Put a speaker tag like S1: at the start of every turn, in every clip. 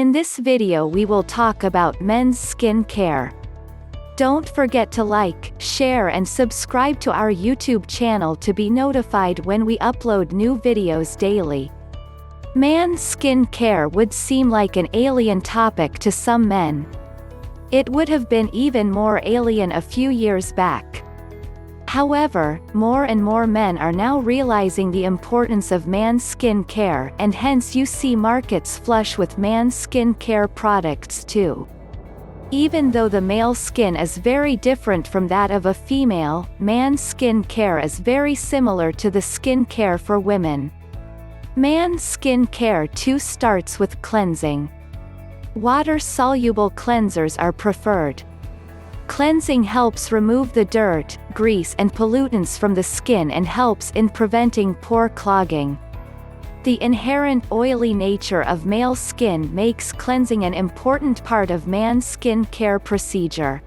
S1: In this video we will talk about men's skin care. Don't forget to like, share and subscribe to our YouTube channel to be notified when we upload new videos daily. Man's skin care would seem like an alien topic to some men. It would have been even more alien a few years back. However, more and more men are now realizing the importance of man's skin care, and hence you see markets flush with man's skin care products too. Even though the male skin is very different from that of a female, man's skin care is very similar to the skin care for women. Man's skin care too starts with cleansing. Water-soluble cleansers are preferred. Cleansing helps remove the dirt, grease and pollutants from the skin and helps in preventing pore clogging. The inherent oily nature of male skin makes cleansing an important part of man's skin care procedure.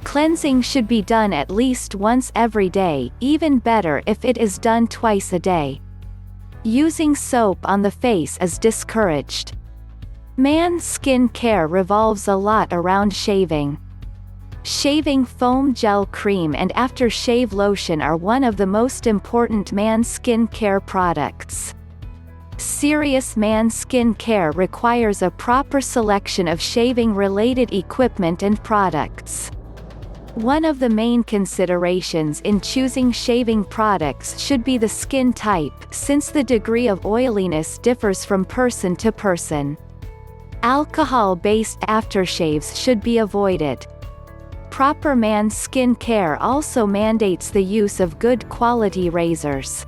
S1: Cleansing should be done at least once every day, even better if it is done twice a day. Using soap on the face is discouraged. Man's skin care revolves a lot around shaving. Shaving foam gel cream and aftershave lotion are one of the most important man's skin care products. Serious man's skin care requires a proper selection of shaving-related equipment and products. One of the main considerations in choosing shaving products should be the skin type, since the degree of oiliness differs from person to person. Alcohol-based aftershaves should be avoided. Proper man's skin care also mandates the use of good quality razors.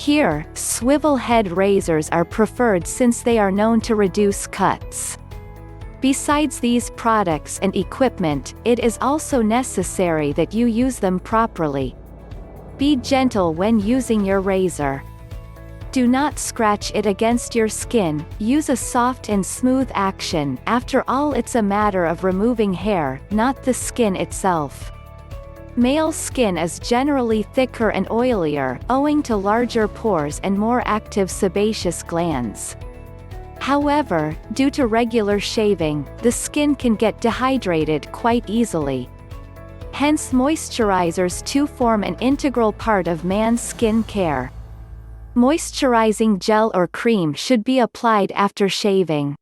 S1: Here, swivel-head razors are preferred since they are known to reduce cuts. Besides these products and equipment, it is also necessary that you use them properly. Be gentle when using your razor. Do not scratch it against your skin, use a soft and smooth action. After all, it's a matter of removing hair, not the skin itself. Male skin is generally thicker and oilier, owing to larger pores and more active sebaceous glands. However, due to regular shaving, the skin can get dehydrated quite easily. Hence moisturizers too form an integral part of man's skin care. Moisturizing gel or cream should be applied after shaving.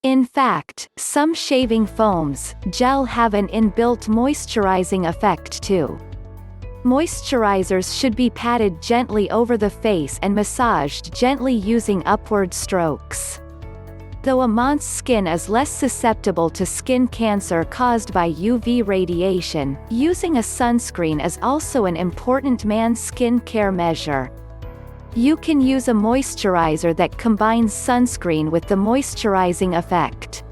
S1: In fact, some shaving foams, gel have an inbuilt moisturizing effect too. Moisturizers should be patted gently over the face and massaged gently using upward strokes. Though a man's skin is less susceptible to skin cancer caused by UV radiation, using a sunscreen is also an important man's skin care measure. You can use a moisturizer that combines sunscreen with the moisturizing effect.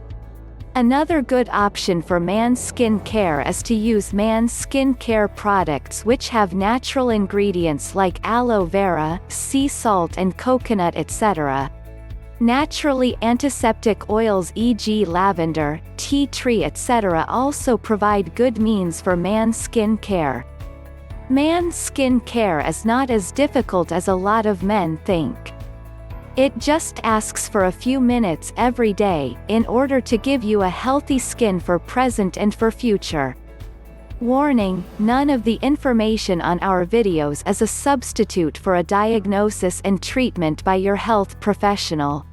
S1: Another good option for man's skin care is to use man's skin care products which have natural ingredients like aloe vera, sea salt and coconut etc. Naturally antiseptic oils e.g. lavender, tea tree etc. also provide good means for man's skin care. Man's skin care is not as difficult as a lot of men think. It just asks for a few minutes every day, in order to give you a healthy skin for present and for future. Warning: none of the information on our videos is a substitute for a diagnosis and treatment by your health professional.